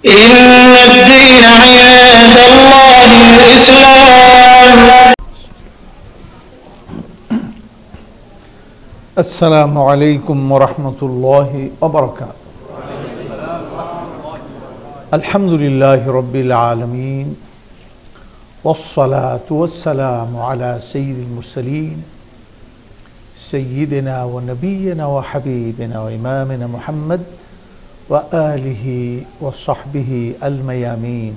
إن الدين عند الله الإسلام. السلام عليكم ورحمة الله وبركاته. الحمد لله رب العالمين والصلاة والسلام على سيد المرسلين سيدنا ونبينا وحبيبنا وإمامنا محمد وآله وصحبه الميامين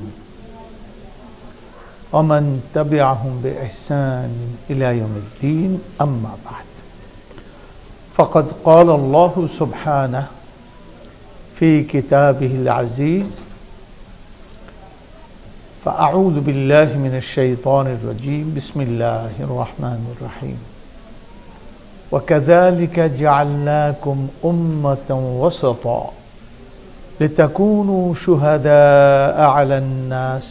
ومن تبعهم بإحسان إلى يوم الدين. أما بعد، فقد قال الله سبحانه في كتابه العزيز: فأعوذ بالله من الشيطان الرجيم بسم الله الرحمن الرحيم وكذلك جعلناكم أمة وسطا لتكونوا شهداء على الناس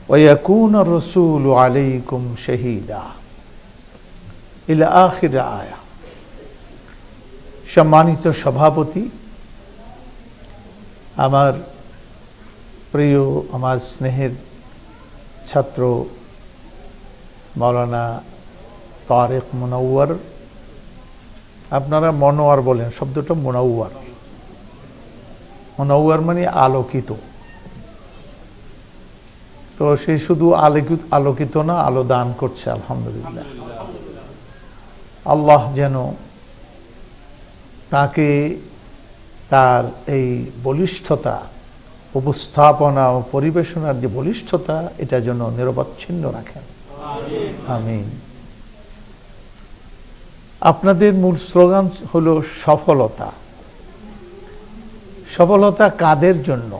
ويكون الرسول عليكم شهيدا إلى آخر آية। সম্মানিত সভাপতি, আমার প্রিয়, আমার স্নেহের ছাত্র মাওলানা তারেক মুনাওয়ার, আপনারা মনোয়ার বলেন, শব্দটা মুনাওয়ার। মুনাওয়ার মানে আলোকিত। তো সে শুধু আলোকিত না, আলো দান করছে, আলহামদুলিল্লাহ। আল্লাহ যেন তাকে তার এই বলিষ্ঠতা, উপস্থাপনা ও পরিবেশনার যে বলিষ্ঠতা, এটা যেন নিরবচ্ছিন্ন রাখেন, আমিন। আপনাদের মূল স্লোগান হলো সফলতা। সফলতা কাদের জন্য?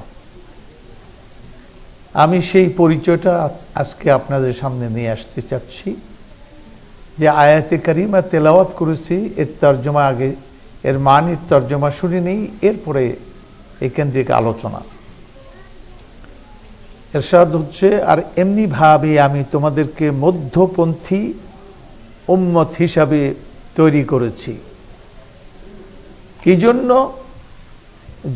আমি সেই পরিচয়টা আজকে আপনাদের সামনে নিয়ে আসতে চাচ্ছি। যে আয়াতে কারিমা তেলাওয়াত করেছি, এর তর্জমা আগে, এর মানের তর্জমা শুনে নেই, এরপরে এই কেন্দ্রিক আলোচনা। ইরশাদ হচ্ছে, আর এমনি ভাবে আমি তোমাদেরকে মধ্যপন্থী উম্মত হিসাবে তৈরি করেছি। কি জন্য?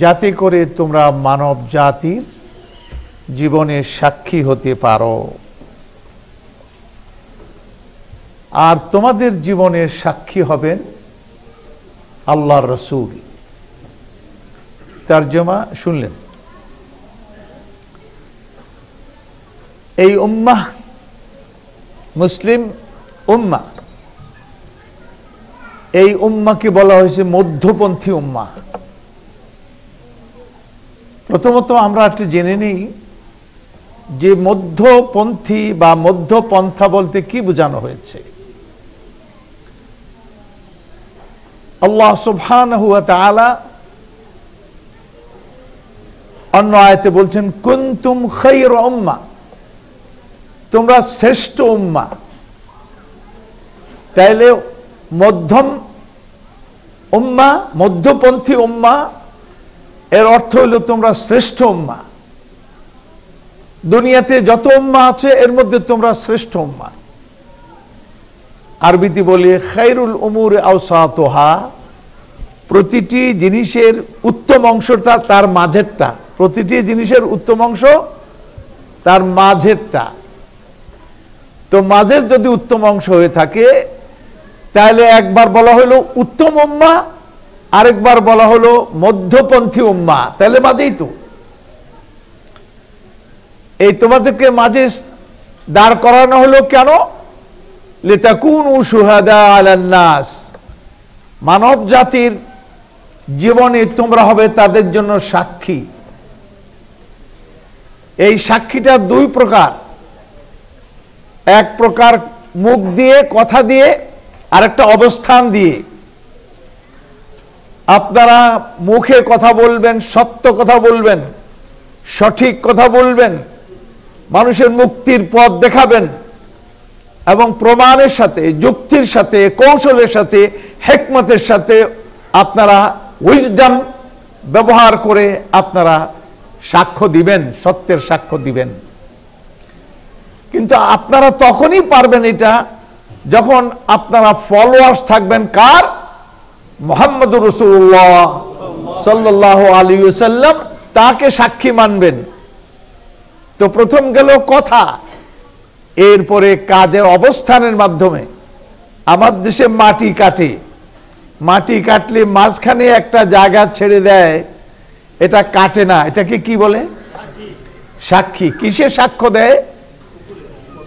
যাতে করে তোমরা মানব জাতির জীবনের সাক্ষী হতে পারো, আর তোমাদের জীবনের সাক্ষী হবেন আল্লাহর রাসূল। তরজমা শুনলেন। এই উম্মাহ, মুসলিম উম্মাহ, এই উম্মাকে বলা হয়েছে মধ্যপন্থী উম্মাহ। প্রথমত আমরা একটু জেনে নিই যে মধ্যপন্থী বা মধ্যপন্থা বলতে কি বোঝানো হয়েছে। আল্লাহ সুবহানাহু ওয়া তাআলা অন্য আয়াতে বলছেন, কুনতুম খায়রা উম্মাহ, তোমরা শ্রেষ্ঠ উম্মাহ। তাইলে মধ্যম উম্মাহ, মধ্যপন্থী উম্মাহ, এর অর্থ হলো তোমরা শ্রেষ্ঠ উম্মাহ। দুনিয়াতে যত উম্মাহ আছে এর মধ্যে তোমরা শ্রেষ্ঠ উম্মাহ। আরবিতে বলে খায়রুল উমুর আওসাতুহা, প্রতিটি জিনিসের উত্তম অংশটা তার মাঝেরটা। প্রতিটি জিনিসের উত্তম অংশ তার মাঝেরটা। তো মাঝের যদি উত্তম অংশ হয়ে থাকে, তাহলে একবার বলা হলো উত্তম উম্মাহ, আরেকবার বলা হলো মধ্যপন্থী উম্মাহ। তাহলে মাঝেই তো। এই তোমাদেরকে মাঝে দাঁড় করানো হলো কেন? লিতাকুনু শুহাদা আলান নাস, মানব জাতির জীবনে তোমরা হবে তাদের জন্য সাক্ষী। এই সাক্ষীটা দুই প্রকার। এক প্রকার মুখ দিয়ে, কথা দিয়ে, আর একটা অবস্থান দিয়ে। আপনারা মুখে কথা বলবেন, সত্য কথা বলবেন, সঠিক কথা বলবেন, মানুষের মুক্তির পথ দেখাবেন, এবং প্রমাণের সাথে, যুক্তির সাথে, কৌশলের সাথে, হিকমতের সাথে আপনারা উইজডম ব্যবহার করে আপনারা সাক্ষ্য দিবেন, সত্যের সাক্ষ্য দিবেন। কিন্তু আপনারা তখনই পারবেন এটা যখন আপনারা ফলোয়ার্স থাকবেন কার? মুহাম্মদুর রাসূলুল্লাহ সাল্লাল্লাহু আলাইহি ওয়াসাল্লাম তাকে সাক্ষী মানবেন। তো প্রথম গেল কথা, এরপরে কাজের অবস্থানের মাধ্যমে। আমার দেশে মাটি কাটে, মাটি কাটলে মাঝখানে একটা জায়গা ছেড়ে দেয়, এটা কাটে না, এটাকে কি বলে? সাক্ষী। কিসে সাক্ষ্য দেয়?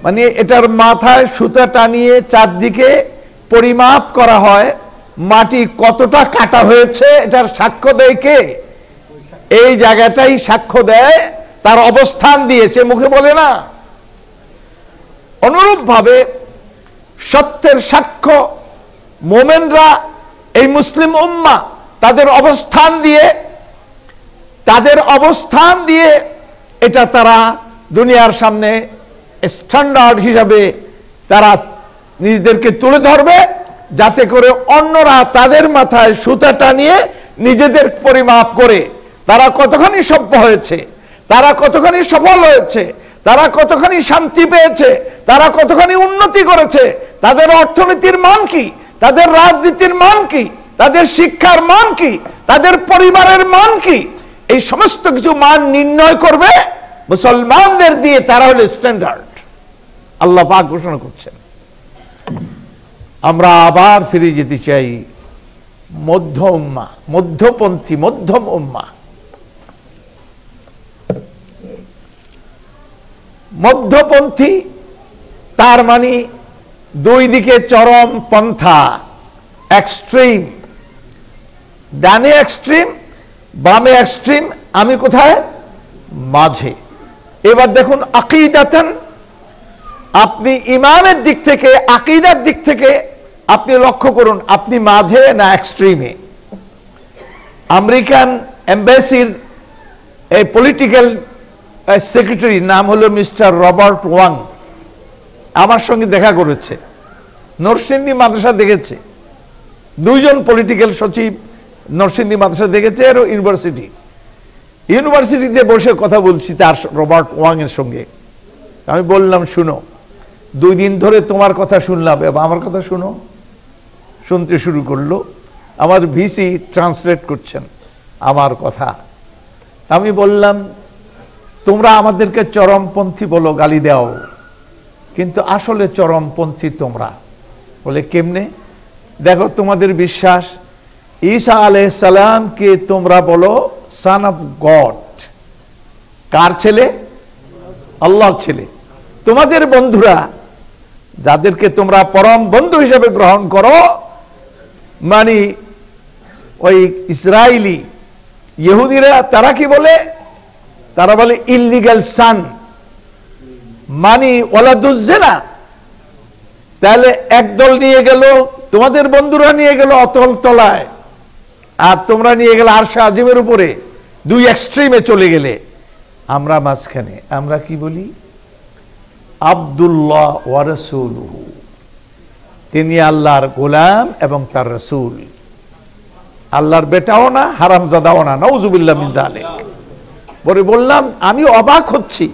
মানে এটার মাথায় সুতা টানিয়ে চারদিকে পরিমাপ করা হয়, মাটি কতটা কাটা হয়েছে এটার সাক্ষ্য দেয় কে? এই জায়গাটাই সাক্ষ্য দেয়, তার অবস্থান দিয়েছে, মুখে বলে না। অনুরূপ ভাবে সত্যের সাক্ষ্য মোমেনরা, এই মুসলিম উম্মাহ তাদের অবস্থান দিয়ে এটা তারা দুনিয়ার সামনে স্ট্যান্ডার্ড হিসাবে তারা নিজেদেরকে তুলে ধরবে, যাতে করে অন্যরা তাদের মাথায় সুতা টানিয়ে নিজেদের পরিমাপ করে তারা কতখানি সভ্য হয়েছে, তারা কতখানি সফল হয়েছে, তারা কতখানি শান্তি পেয়েছে, তারা কতখানি উন্নতি করেছে, তাদের অর্থনীতির মান কি, তাদের রাজনীতির মান কি, তাদের শিক্ষার মান কি, তাদের পরিবারের মান কি, এই সমস্ত কিছু মান নির্ণয় করবে মুসলমানদের দিয়ে। তারা হলো স্ট্যান্ডার্ড। আল্লাহ পাক ঘোষণা করছেন। আমরা আবার ফিরে যেতে চাই মধ্য উম্মাহ, মধ্যপন্থী, মধ্যম উম্মাহ। মধ্যপন্থী তার মানে দুই দিকে চরম পন্থা, এক্সট্রিম, ডানে এক্সট্রিম, বামে এক্সট্রিম, আমি কোথায়? মাঝে। এবার দেখুন আকীদাতান, আপনি ইমানের দিক থেকে, আকীদার দিক থেকে আপনি লক্ষ্য করুন, আপনি মাঝে না এক্সট্রিমে? আমেরিকান এম্বাসির এই পলিটিক্যাল সেক্রেটারি নাম হলো মিস্টার রবার্ট ওয়াং, আমার সঙ্গে দেখা করেছে, নরসিংদী মাদ্রাসা দেখেছে, দুইজন পলিটিক্যাল সচিব নরসিংদী মাদ্রাসা দেখেছে, আর ইউনিভার্সিটিতে বসে কথা বলছি তার রবার্ট ওয়াং এর সঙ্গে। আমি বললাম, শুনো, 2 দিন ধরে তোমার কথা শুনলাম, এবার আমার কথা শুনো। শুনতে শুরু করলো, আমার ভিসি ট্রান্সলেট করছেন আমার কথা। আমি বললাম, তোমরা আমাদেরকে চরমপন্থী বলো, গালি দাও, কিন্তু আসলে চরমপন্থী তোমরা। বলে কেমনে? দেখো, তোমাদের বিশ্বাস ঈসা আলাইহিস সালামকে তোমরা বলো সন অফ গড। কার ছেলে? আল্লাহর ছেলে। তোমাদের বন্ধুরা, যাদেরকে তোমরা পরম বন্ধু হিসেবে গ্রহণ করো, মানে ওই ইসরায়েলি ইহুদিরা, তারা কি বলে? তারা বলে ইল্লিগাল সান, মানে ওয়ালাদুজ্জিনা। তাহলে একদল নিয়ে গেল, তোমাদের বন্ধুরা নিয়ে গেল অতল তলায়, আর তোমরা নিয়ে গেলে আরশে আজিমের উপরে, 2 এক্সট্রিমে চলে গেলে। আমরা মাঝখানে, আমরা কি বলি? আব্দুল্লাহ ওয়া রাসূলুহু, তিনি আল্লাহর গোলাম এবং তার রাসূল। আল্লাহর বেটাও না, হারামজাদাও না, নাউযুবিল্লাহ মিন যালিক। পরে বললাম, আমি অবাক হচ্ছি,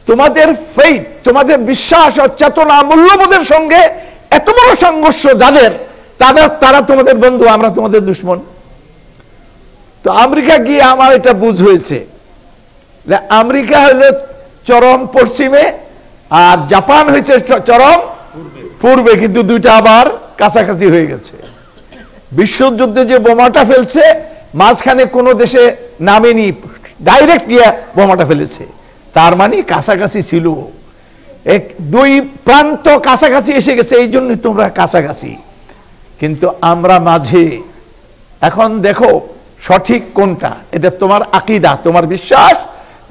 তোমাদের ফেইথ, তোমাদের বিশ্বাস ও চেতনা, মূল্যবোধের সঙ্গে এত বড় সংঘর্ষ যাদের, তারা তোমাদের বন্ধু, আমরা তোমাদের দুশমন। তো আমেরিকা গিয়ে আমার এটা বুঝ হয়েছে, আমেরিকা হলো চরম পশ্চিমে, আর জাপান হয়েছে চরম পূর্বে, কিন্তু দুইটা আবার কাছাকাছি হয়ে গেছে। বিশ্বযুদ্ধে যে বোমাটা ফেলছে, মাঝখানে কোনো দেশে নামেনি, ডাইরেক্ট গিয়ে বোমাটা ফেলেছে, তার মানে কাছাকাছি ছিল। 2 প্রান্ত কাছাকাছি এসে গেছে, এই জন্যই তোমরা কাছাকাছি, কিন্তু আমরা মাঝে। এখন দেখো সঠিক কোনটা, এটা তোমার আকীদা, তোমার বিশ্বাস,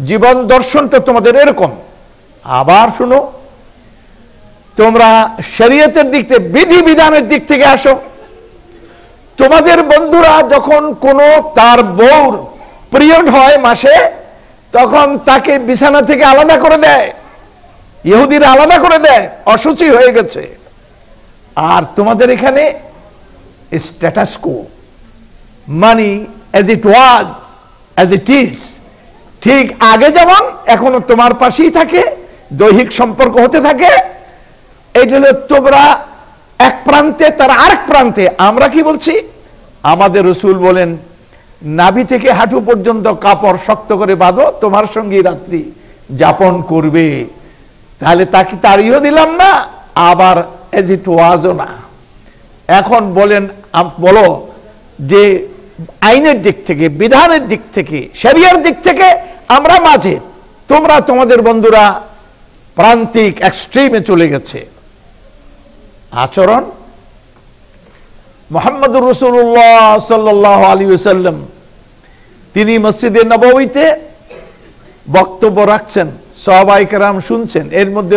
জীবন দর্শনটা তোমাদের এরকম। আবার শুনো, তোমরা শরীয়তের দিক থেকে, বিধি বিধানের দিক থেকে আসো। তোমাদের বন্ধুরা যখন কোনো তার বউর পিরিয়ড হয় মাসে, তখন তাকে বিছানা থেকে আলাদা করে দেয়, ইহুদিরা আলাদা করে দেয়, অসুচি হয়ে গেছে। আর তোমাদের এখানে স্ট্যাটাস কো, মানে as it was, as it is, ঠিক আগে যেমন এখনো তোমার পাশেই থাকে, দৈহিক সম্পর্ক হতে থাকে। এইটা হলো তোমরা এক প্রান্তে, তারা আরেক প্রান্তে। আমরা কি বলছি? আমাদের রাসূল বলেন, নাভি থেকে হাঁটু পর্যন্ত কাপড় শক্ত করে বাঁধো, তোমার সঙ্গে রাত্রি যাপন করবে। তাহলে তাকে তাড়িয়েও দিলাম না, আবার এজ ইট ওয়াজও না। এখন বলেন, বলো যে আইনের দিক থেকে, বিধানের দিক থেকে, শরিয়ার দিক থেকে আমরা মাঝে, তোমরা তোমাদের বন্ধুরা প্রান্তিক এক্সট্রিমে চলে গেছে। আচরণ মুহাম্মদুর রাসূলুল্লাহ সাল্লাল্লাহু আলাইহি ওয়াসাল্লাম তিনি মসজিদে নববীতে বক্তব্য রাখছেন, সাহাবায়ে কেরাম শুনছেন। এর মধ্যে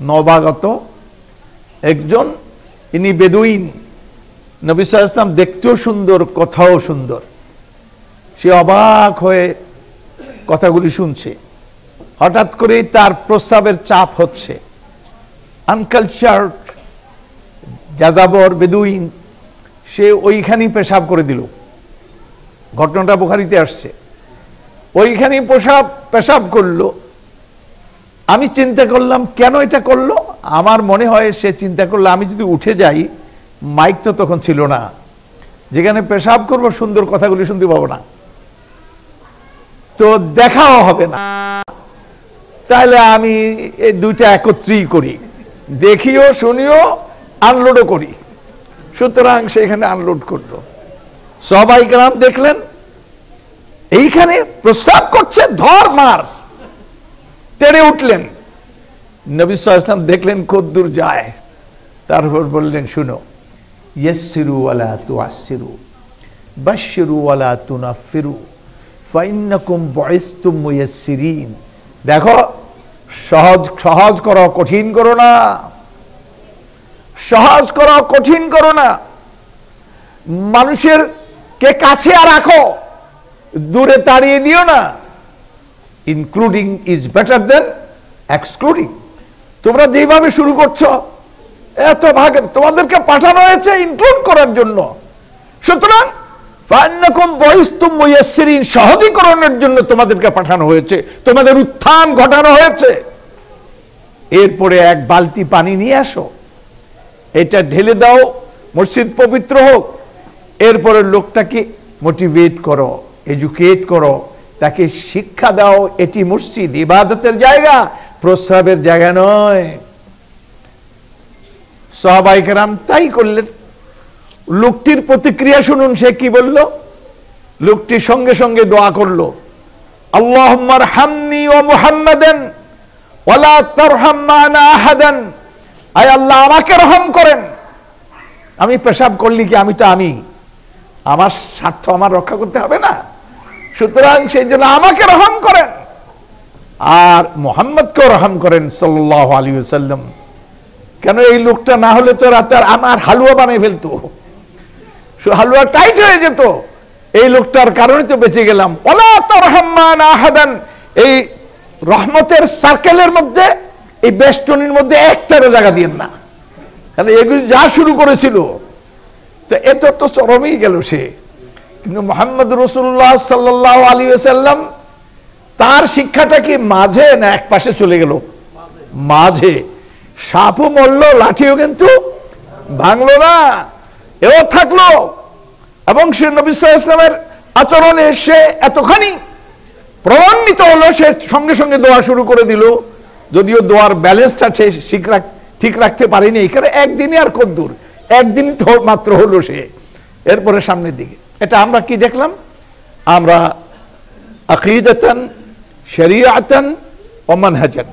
নবাগত একজন ইনি বেদুইন। নবী সাল্লাল্লাহু আলাইহি ওয়াসাল্লাম দেখতেও সুন্দর, কথাও সুন্দর। সে অবাক হয়ে কথাগুলি শুনছে। হঠাৎ করেই তার প্রস্রাবের চাপ হচ্ছে। আনকালচার্ড যাযাবর বেদুইন, সে ওইখানেই পেশাব করে দিল। ঘটনাটা বুখারীতে আসছে। ওইখানেই পেশাব করলো। আমি চিন্তা করলাম কেন এটা করলো। আমার মনে হয় সে চিন্তা করলো আমি যদি উঠে যাই, মাইক তো তখন ছিল না, যেখানে পেশাব করবো সুন্দর কথাগুলি শুনতে পাবো না, তো দেখাও হবে না। তাহলে আমি এই দুইটা একত্রেই করি, দেখিও শুনিও আনলোডও করি। সুতরাং সেখানে আনলোড করলো। সাহাবায়ে কেরাম দেখলেন এইখানে প্রস্তাব করছে, ধর মার, তেড়ে উঠলেন। নবী সাল্লাল্লাহু আলাইহি ওয়াসাল্লাম দেখলেন কদ্দুর যায়, তারপর বললেন শুনো, ইয়াসসিরু ওয়ালা তুআসসিরু বাশশিরু ওয়ালা তুনাফিরু ফাইন্নাকুম বুইসতুম মুয়াসসিরিন। দেখো, সহজ করো, কঠিন করো না। সহজ করো, কঠিন করো না। মানুষের কে কাছে রাখো, দূরে তাড়িয়ে দিও না। Including is better then excluding. তোমরা যেভাবে শুরু করছো, এত ভাগে তোমাদেরকে পাঠানো হয়েছে ইনক্লুড করার জন্য। সুতরাং ফাইন্নাকুম বুইসতুম মুয়াসসিরিন, সহজীকরণের জন্য তোমাদেরকে পাঠানো হয়েছে, তোমাদের উত্থান ঘটানো হয়েছে। এরপরে এক বালতি পানি নিয়ে আসো, এটা ঢেলে দাও, মসজিদ পবিত্র হোক। এরপরে লোকটাকে মোটিভেট করো, এডুকেট করো, তাকে শিক্ষা দাও এটি মসজিদ, ইবাদতের জায়গা, প্রস্রাবের জায়গা নয়। সাহাবায়ে কেরাম তাই করলেন। লোকটির প্রতিক্রিয়া শুনুন, সে কি বলল। লোকটি সঙ্গে সঙ্গে দোয়া করলো, আল্লাহুম্মা আরহামনি ওয়া মুহাম্মাদান ওয়ালা তারহাম মা'না আহাদান। আয় আল্লাহ, আমাকে রহম করেন। আমি পেশাব করলি কি, আমি তো আমার স্বার্থ আমার রক্ষা করতে হবে না। সুতরাং সেই জন্য আমাকে রহম করেন, আর মুহাম্মদকেও রহম করেন সাল্লাল্লাহু আলাইহি ওয়াসাল্লাম। কেন, এই লোকটা না হলে তো রাতে আমার হালুয়া বানিয়ে ফেলতো, হালুয়া টাইট হয়ে যেত। এই লোকটার কারণে তো বেঁচে গেলাম। ওয়ালা তারহাম মা'না আহাদান, এই রহমতের সার্কেলের মধ্যে, এই বেষ্টনীর মধ্যে একটারও জায়গা দিয়েন না। কারণ এগুলি যা শুরু করেছিল, তো এত তো চরমেই গেল সে। কিন্তু মুহাম্মদ রাসূলুল্লাহ সাল্লাল্লাহু আলাইহি ওয়াসাল্লাম তার শিক্ষাটা কি মাঝে না এক পাশে চলে গেল? মাঝে। সাপও মরল, লাঠিও কিন্তু ভাঙলো না, এও থাকলো। এবং সে নবী সাল্লাল্লাহু আলাইহি ওয়াসাল্লামের আচরণে সে এতখানি প্রমাণিত হলো, সে সঙ্গে সঙ্গে দোয়া শুরু করে দিল। যদিও দোয়ার ব্যালেন্সটা ঠিক রাখতে পারেনি, এখানে একদিনই আর কদ্দূর, একদিনই তো মাত্র হলো সে। এরপরে সামনের দিকে এটা আমরা কি দেখলাম? আমরা আকীদাতান, শরীআতান ওয়া মানহাজান।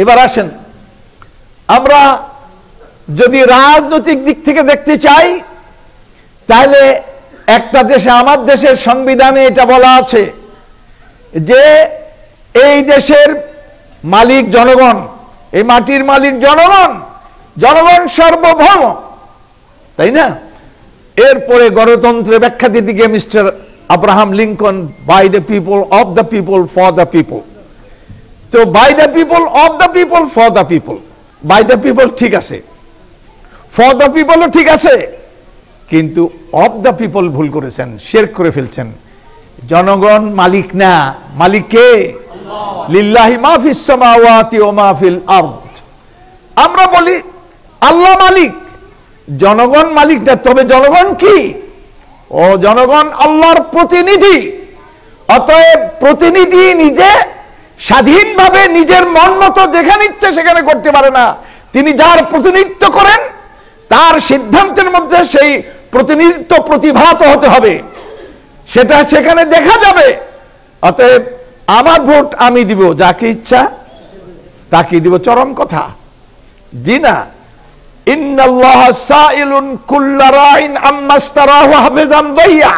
এবার আসেন, আমরা যদি রাজনৈতিক দিক থেকে দেখতে চাই, তাহলে একটা দেশে, আমার দেশের সংবিধানে এটা বলা আছে যে এই দেশের মালিক জনগণ, এই মাটির মালিক জনগণ, জনগণ সার্বভৌম, তাই না? এরপরে গণতন্ত্রের ব্যাখ্যা দিতে গিয়ে mister Abraham Lincoln, by the people, of the people, for the people. তো by the people, of the people, for the people. By the people ঠিক আছে, ফর দ্য পিপলও ঠিক আছে, কিন্তু অফ দ্য পিপল ভুল করেছেন, শিরক করে ফেলছেন। জনগণ মালিক না, মালিক কে? লিল্লাহি মা ফিস সামাওয়াতি ওয়া মা ফিল আরদ। আমরা বলি আল্লাহ মালিক, জনগণ মালিক না। তবে জনগণ কি? ও জনগণ আল্লাহর প্রতিনিধি, অতএব প্রতিনিধি নিজে স্বাধীনভাবে নিজের মন মতো যেখানে ইচ্ছে সেখানে করতে পারে না। তিনি যার প্রতিনিধিত্ব করেন তার সিদ্ধান্তের মধ্যে সেই প্রতিনিধিত্ব প্রতিভাত হতে হবে, সেটা সেখানে দেখা যাবে। অতএব আমার ভোট আমি দিব, যাকে ইচ্ছা তাকে দিব, চরম কথা। জি না, ইন্নাল্লাহা সাইলুন কুল্লা রাইন আম্মা ইসতারাহু হাফিজান দাইয়া,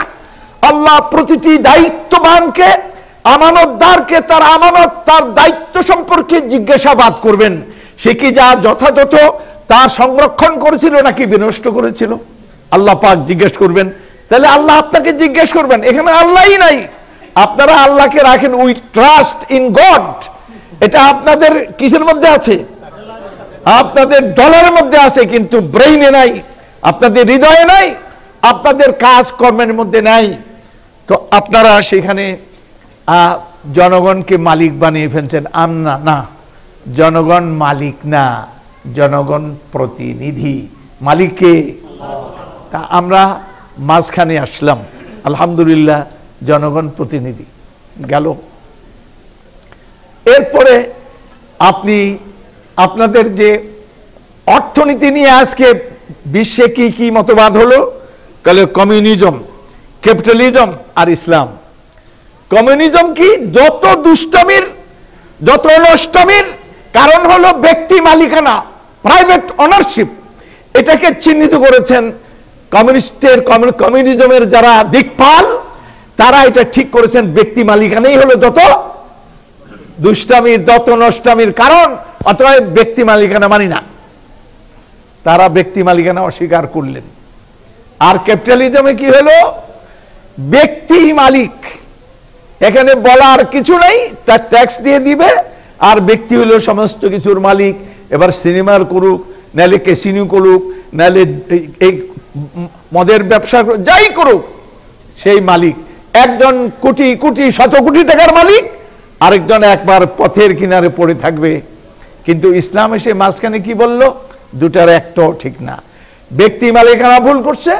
আল্লাহ প্রতিটি দায়িত্ববানকে, আমানতদারকে তার আমানত, তার দায়িত্ব সম্পর্কে জিজ্ঞাসাবাদ করবেন। সে কি যা যথাযথ তা সংরক্ষণ করেছিল নাকি বিনষ্ট করেছিল, আল্লাহ পাক জিজ্ঞেস করবেন। তাহলে আল্লাহ আপনাকে জিজ্ঞেস করবেন, এখানে আল্লাহই নাই। আপনারা আল্লাহকে রাখেন উই ট্রাস্ট ইন গড, এটা আপনাদের কিসের মধ্যে আছে? আপনাদের ডলারের মধ্যে আছে, কিন্তু ব্রেইনে নাই, আপনাদের হৃদয়ে নাই, আপনাদের কাজ কর্মের মধ্যে নাই। তো আপনারা সেখানে জনগণকে মালিক বানিয়ে ফেলছেন। আমরা না, জনগণ মালিক না, জনগণ প্রতিনিধি। মালিককে তা আমরা মাঝখানে আসলাম, আলহামদুলিল্লাহ জনগণ প্রতিনিধি গেল। এরপরে আপনি আপনাদের যে অর্থনীতি নিয়ে আজকে বিশ্বে কি কি মতবাদ হলো, তাহলে কমিউনিজম, ক্যাপিটালিজম আর ইসলাম। কমিউনিজম কি? যত দুষ্টমির, যত নষ্টমির কারণ হলো ব্যক্তি মালিকানা, প্রাইভেট অনারশিপ। এটাকে চিহ্নিত করেছেন কমিউনিজমের যারা দিকপাল, তারা এটা ঠিক করেছেন ব্যক্তি মালিকানাই হলো যত দুষ্টামির, যত নষ্টামির কারণ। অতএব ব্যক্তি মালিকানা মানি না, তারা ব্যক্তি মালিকানা অস্বীকার করলেন। আর ক্যাপিটালিজমে কি হলো? ব্যক্তি মালিক, এখানে বলার কিছু নাই, তার ট্যাক্স দিয়ে দিবে, আর ব্যক্তি হলো সমস্ত কিছুর মালিক। এবার সিনেমার করুক, নাহলে ক্যাসিনো করুক, নাহলে এই মদের ব্যবসা যাই করুক, সেই মালিক। একজন কোটি কোটি শত কোটি টাকার মালিক, আরেকজন একবার পথের কিনারে পড়ে থাকবে। কিন্তু ইসলাম এসে মাঝখানে কি বলল? দুটার একটাও ঠিক না। ব্যক্তি মালিকানা ভুল করছে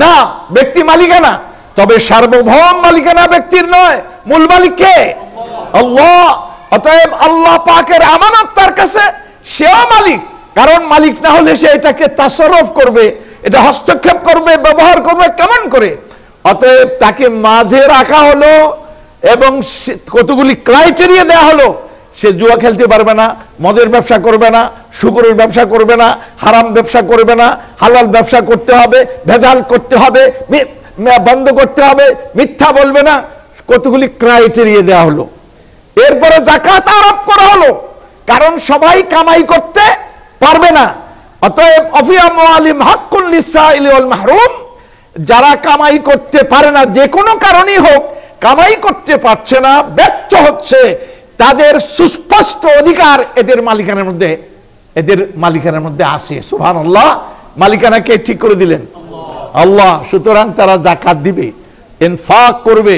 না, ব্যক্তি মালিকানা, তবে সার্বভৌম মালিকানা ব্যক্তির নয়, মূল মালিক কে? আল্লাহ। অতএব আল্লাহ পাকের আমানত তার কাছে, সেও মালিক। কারণ মালিক না হলে সে এটাকে তাসাররুফ করবে, এটা হস্তক্ষেপ করবে, ব্যবহার করবে কেমন করে? অতএব তাকে মাঝে রাখা হলো এবং কতগুলি ক্রাইটেরিয়া দেয়া হলো। সে জুয়া খেলতে পারবে না, মদের ব্যবসা করবে না, শুকরের ব্যবসা করবে না, হারাম ব্যবসা করবে না, হালাল ব্যবসা করতে হবে, ভেজাল করতে হবে, বন্ধ করতে হবে, মিথ্যা বলবে না, কতগুলি ক্রাইটেরিয়া দেয়া হলো। এরপরে যাকাত আরোপ করা হলো, কারণ সবাই কামাই করতে পারবে না। অতএব অফি আমওয়ালিম হাক্কুল লিসাইলি ওয়াল মাহরুম, যারা কামাই করতে পারে না, যে কোনো কারণেই হোক কামাই করতে পারছে না, ব্যর্থ হচ্ছে, তাদের সুস্পষ্ট অধিকার এদের মালিকানার মধ্যে আসে। সুবহানাল্লাহ। মালিকানাকে ঠিক করে দিলেন আল্লাহ। সুতরাং তারা যাকাত দিবে, ইনফাক করবে।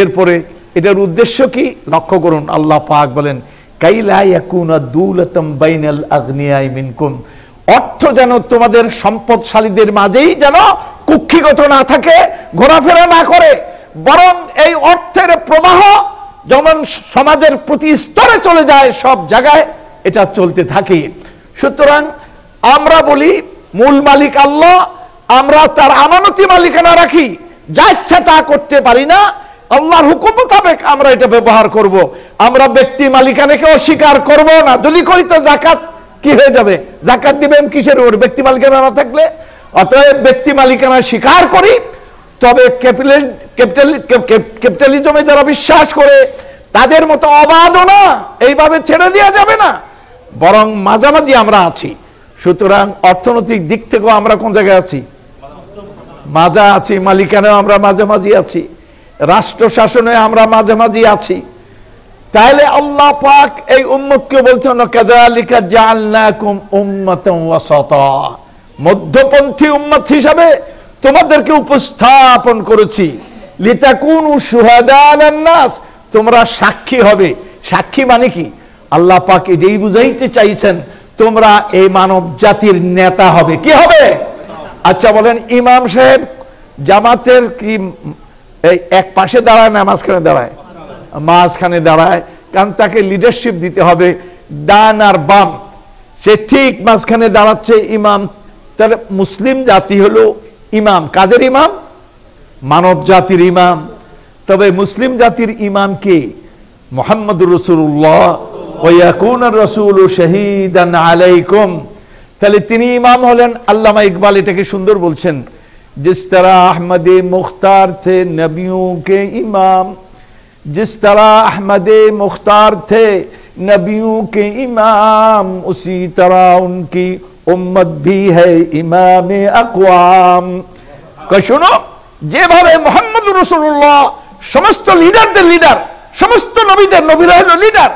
এরপরে এটার উদ্দেশ্য কি? লক্ষ্য করুন, আল্লাহ পাক বলেন কাইলা ইয়াকুনা দুলাতাম বাইনাল আগনিয়াই মিনকুম, অর্থ যেন তোমাদের সম্পদশালীদের মাঝেই যেন কুক্ষিগত না থাকে, ঘোরাফেরা না করে, বরং এই অর্থের প্রবাহ যেমন সমাজের প্রতি স্তরে চলে যায়, সব জায়গায় এটা চলতে থাকে। সুতরাং আমরা বলি মূল মালিক আল্লাহ, আমরা তার আমানতি মালিকানা রাখি, যা ইচ্ছা তা করতে পারি না, আল্লাহর হুকুম মোতাবেক আমরা এটা ব্যবহার করব। আমরা ব্যক্তি মালিকানাকে অস্বীকার করব না। যদি করি তো জাকাত কি হয়ে যাবে? জাকাত দিবেন কিসের উপর? ব্যক্তি মালিকানা না থাকলে। অতএব ব্যক্তি মালিকানা স্বীকার করি, তবে ক্যাপিটালিজমে যারা বিশ্বাস করে তাদের মতো অবাধ না, এইভাবে ছেড়ে দেওয়া যাবে না, বরং মাঝামাঝি আমরা আছি। সুতরাং অর্থনৈতিক দিক থেকেও আমরা কোন জায়গায় আছি? মাঝা আছি। মালিকানাও আমরা মাঝামাঝি আছি, রাষ্ট্র শাসনে আমরা মাঝামাঝি আছি। তাহলে আল্লাহ পাক এই উম্মতকে বলছেন কাযালিকা জাআলনাকুম উম্মাতান ওয়াসাতা, মধ্যপন্থী উম্মত হিসাবে তোমাদেরকে উপস্থাপন করেছি। লিতাকুনু শুহাদা আলান নাস, তোমরা সাক্ষী হবে। সাক্ষী মানে কি? আল্লাহ পাক এটাই বুঝাইতে চাইছেন, তোমরা এই মানব জাতির নেতা হবে। কি হবে? আচ্ছা বলেন, ইমাম সাহেব জামাতের কি এই এক পাশে দাঁড়ায় না মাঝখানে দাঁড়ায়? মাঝখানে দাঁড়ায়, কারণ তাকে লিডারশিপ দিতে হবে ডান আর বাম। সে ঠিক মাঝখানে দাঁড়াচ্ছে ইমাম। তাহলে মুসলিম জাতি হলো ইমাম। কাদের ইমাম? মানব জাতির ইমাম। তবে মুসলিম জাতির ইমাম কে? মুহাম্মদুর রাসূলুল্লাহ ওয়া ইয়াকুনুর রাসূলু শাহীদান আলাইকুম। তাহলে তিনি ইমাম হলেন। আল্লামা ইকবাল এটাকে সুন্দর বলছেন, जिस तरह अहमद मुख्तार थे नबियों के इमाम, जिस तरह अहमद मुख्तार थे नबियों के इमाम, उसी तरह उनकी उम्मत भी है इमाम अक़वाम। শুনো, যেভাবে মুহাম্মদুর রাসূলুল্লাহ সমস্ত লিডারদের লিডার, সমস্ত নবীদের নবীরা হলো লিডার,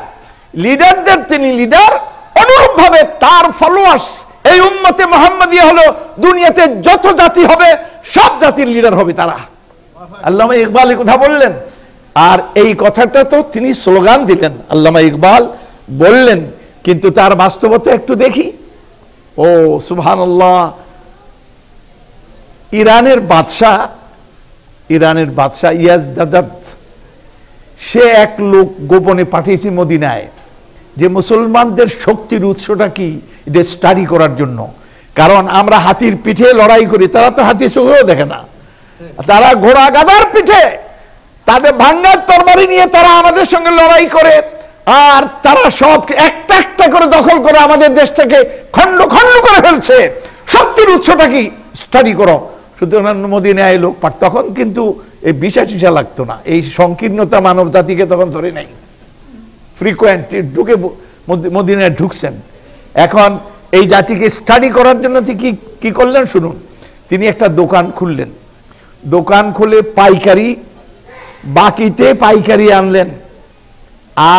লিডারদের তিনি লিডার, অনুরূপভাবে তার ফলোয়ার্স এই উম্মতে মুহাম্মাদিয়া হলো দুনিয়াতে যত জাতি হবে সব জাতির লিডার হবে তারা। আল্লামা ইকবাল এই কথা বললেন। আর এই কথাটা তো তিনি স্লোগান দিলেন, আল্লামা ইকবাল বললেন, কিন্তু তার বাস্তবতা একটু দেখি। ও সুবহানাল্লাহ, ইরানের বাদশাহ ইয়াজদাদ, সে এক লোক গোপনে পাঠিয়েছে মদিনায় যে মুসলমানদের শক্তির উৎসটা কি এটা স্টাডি করার জন্য। কারণ আমরা হাতির পিঠে লড়াই করি, তারা তো হাতি চোখেও দেখে না, তারা ঘোড়া গাধার পিঠে, তাদের ভাঙ্গার তরবারি নিয়ে তারা আমাদের সঙ্গে লড়াই করে, আর তারা সব একটা একটা করে দখল করে আমাদের দেশ থেকে খণ্ড খণ্ড করে ফেলছে। শক্তির উৎসটা কি স্টাডি করো। সুতরাং মদিনায় লোক তখন কিন্তু এই বিষা টিসা লাগতো না, এই সংকীর্ণতা মানব জাতিকে তখন ধরে নাই, ফ্রিকোয়েন্ট ঢুকে মদিনায় ঢুকছেন। এখন এই জাতিকে স্টাডি করার জন্য কি করলেন শুনুন। তিনি একটা দোকান খুললেন, দোকান খুলে পাইকারি, বাকিতে পাইকারি আনলেন,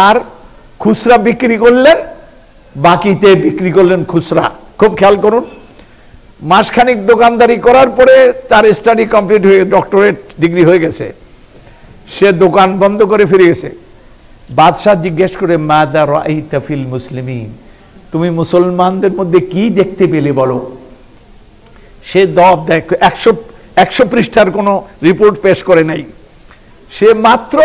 আর খুচরা বিক্রি করলেন, বাকিতে বিক্রি করলেন খুচরা। খুব খেয়াল করুন, মাসখানিক দোকানদারি করার পরে তার স্টাডি কমপ্লিট হয়ে ডক্টরেট ডিগ্রি হয়ে গেছে, সে দোকান বন্ধ করে ফিরে গেছে। বাদশাহ জিজ্ঞেস করে, মাযা রাআইতা ফিল মুসলিমিন, তুমি মুসলমানদের মধ্যে কি দেখতে পেলে বলো। সে দেখ 100 পৃষ্ঠার কোনো রিপোর্ট পেশ করে নাই, সে মাত্র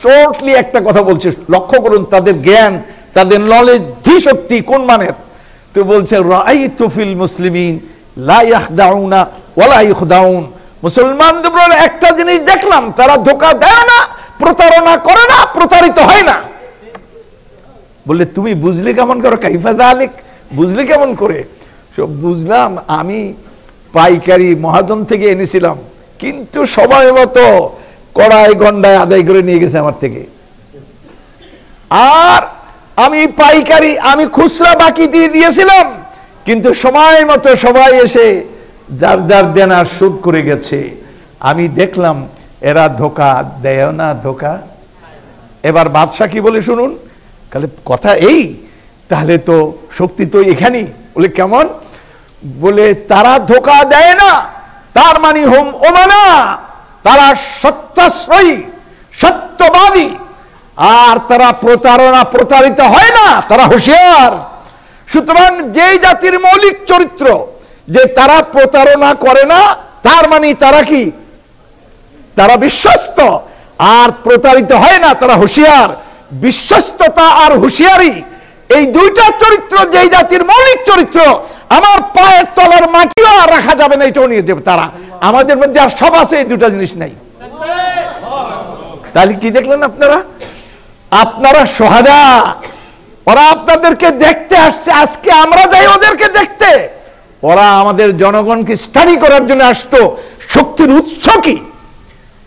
শর্টলি একটা কথা বলছে। লক্ষ্য করুন তাদের জ্ঞান, তাদের নলেজ, ধীশক্তি কোন মানের। তো বলছে, রাআইতু ফিল মুসলিমিন লা ইয়াখদাউনা ওয়ালা ইখদাউন, মুসলমানদের একটা জিনিস দেখলাম, তারা ধোঁকা দেয় না, প্রতারণা করে না, প্রতারিত হয় না। বললে তুমি বুঝলে কেমন করে? কাইফা যালিক, বুঝলে কেমন করে? সব বুঝলাম, আমি পাইকারি মহাজন থেকে এনেছিলাম, কিন্তু সময় মতো কড়াই গন্ডায় আদায় করে নিয়ে গেছে আমার থেকে। আর আমি পাইকারি, আমি খুচরা বাকি দিয়ে দিয়েছিলাম, কিন্তু সময় মতো সবাই এসে যার যার দেনা শোধ করে গেছে। আমি দেখলাম এরা ধোঁকা দেয় না, ধোঁকা। এবার বাদশাহ কি বলে শুনুন, তাহলে কথা এই, তাহলে তো শক্তি তো এখানেই। বলে কেমন? বলে তারা ধোঁকা দেয় না, তার মানে হোম ওমানা, তারা সত্যাশ্রয়ী, সত্যবাদী, আর তারা প্রতারিত হয় না, তারা হুঁশিয়ার। সুতরাং যেই জাতির মৌলিক চরিত্র যে তারা প্রতারণা করে না, তার মানে তারা কি? তারা বিশ্বস্ত, আর প্রতারিত হয় না, তারা হুঁশিয়ার। বিশ্বস্ততা আর হুঁশিয়ারি, এই দুইটা চরিত্র যেই জাতির মৌলিক চরিত্র, আমার পায়ের তলার মাটিও আর রাখা যাবে না, এটাও নিয়ে যাবে তারা। আমাদের মধ্যে আর সব আছে, এই দুটা জিনিস নাই। তাহলে কি দেখলেন আপনারা? আপনারা সোহাদা, ওরা আপনাদেরকে দেখতে আসছে, আজকে আমরা যাই ওদেরকে দেখতে। ওরা আমাদের জনগণকে স্টাডি করার জন্য আসতো। শক্তির উৎস কি?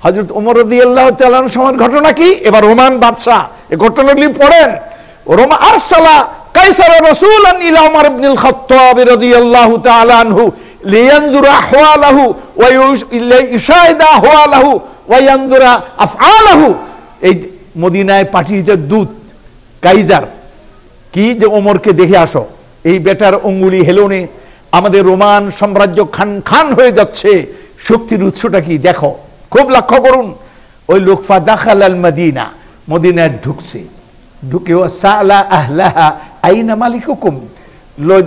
হযরত ওমর রাদিয়াল্লাহু তাআলা সময়ের ঘটনা কি? এবার রোমান বাদশাহ, এই ঘটনাগুলি পড়েন। রোমা আরসালা কাইসার রাসূলান ইলা ওমর ইবনুল খাত্তাব রাদিয়াল্লাহু তাআলা আনহু লিয়ানজুরা আহওয়ালাহু ওয়া ইউশাহিদা আহওয়ালাহু ওয়া ইয়ানজুরা আফআলাহু। এই মদিনায় পাঠিয়েছে দূত কাইজার, কি যে ওমরকে দেখে আসো, এই বেটার অঙ্গুলি হেলনে আমাদের রোমান সাম্রাজ্য খান খান হয়ে যাচ্ছে, শক্তির উৎসটা কি দেখো। খুব লক্ষ্য করুন, ওই লোক ফাদাখালাল মদিনা, মদিনায় ঢুকছে, ঢুকে সালা আহলাহা আইনা মালিকুকুম,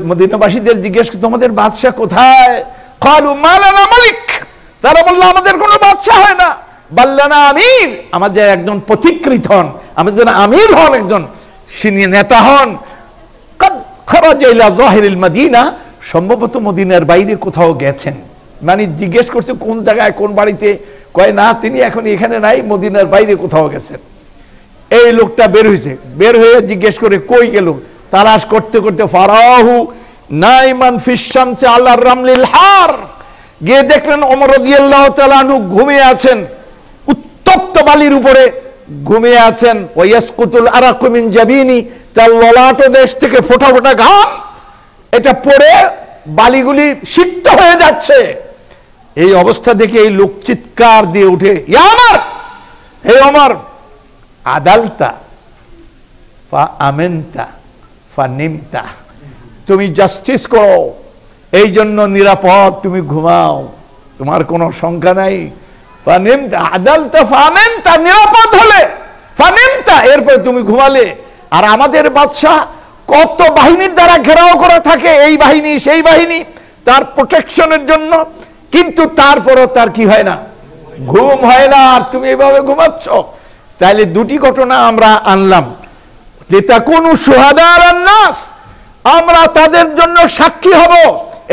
মদিনাবাসীদের জিজ্ঞেস, তোমাদের বাদশা কোথায়? ক্বালু মা লানা মালিক, তারা বলল আমাদের কোনো বাদশা হয় না। বাল্লানা আমির, আমাদের একজন পথিকৃত হন, আমাদের আমির হন, একজন সিনিয়র নেতা হন। খারাজা ইলা যাহিরিল মদিনা, সম্ভবত মদিনার বাইরে কোথাও গেছেন। মানে জিজ্ঞেস করছে কোন জায়গায়, কোন বাড়িতে, কয় না তিনি এখন এখানে নাই, মদিনার বাইরে কোথাও গেছেন। এই লোকটা বের হয়েছে, বের হয়ে জিজ্ঞেস করে কই গেল, তালাশ করতে করতে ফারাহু নাইমান ফিস শামসি আলা রামলিল হার, গিয়ে দেখলেন ওমর রাদিয়াল্লাহু তাআলা আনহু ঘুমিয়ে আছেন, উত্তপ্ত বালির উপরে ঘুমিয়ে আছেন। ওয়ায়াসকুতুল আরাকু মিন জাবিনি, তার ললাট দেশ থেকে ফোঁটা ফোঁটা ঘাম এটা পড়ে বালিগুলি সিক্ত হয়ে যাচ্ছে। এই অবস্থা দেখে এই লোক চিৎকার দিয়ে উঠে, ইয়া ওমর, হে ওমর, আদালতা ফা আমেনতা ফা নিমতা, তুমি জাস্টিস করো, এই জন্য নিরাপদ, তুমি ঘুমাও, তোমার কোনো শঙ্কা নাই। ফা নিমতা, আদালতা ফা আমেনতা, নিরাপদ হলে, ফা নিমতা, এরপর তুমি ঘুমালে। আর আমাদের বাদশাহ কত বাহিনীর দ্বারা ঘেরাও করা থাকে, এই বাহিনী সেই বাহিনী, তার প্রোটেকশনের জন্য, কিন্তু তারপরও তার কি হয় না, ঘুম হয় না, আর তুমি এভাবে ঘুমাচ্ছ। তাইলে দুটি ঘটনা আমরা আনলাম, লিতাকুনু শুহাদা আলান নাস, আমরা তাদের জন্য সাক্ষী হব।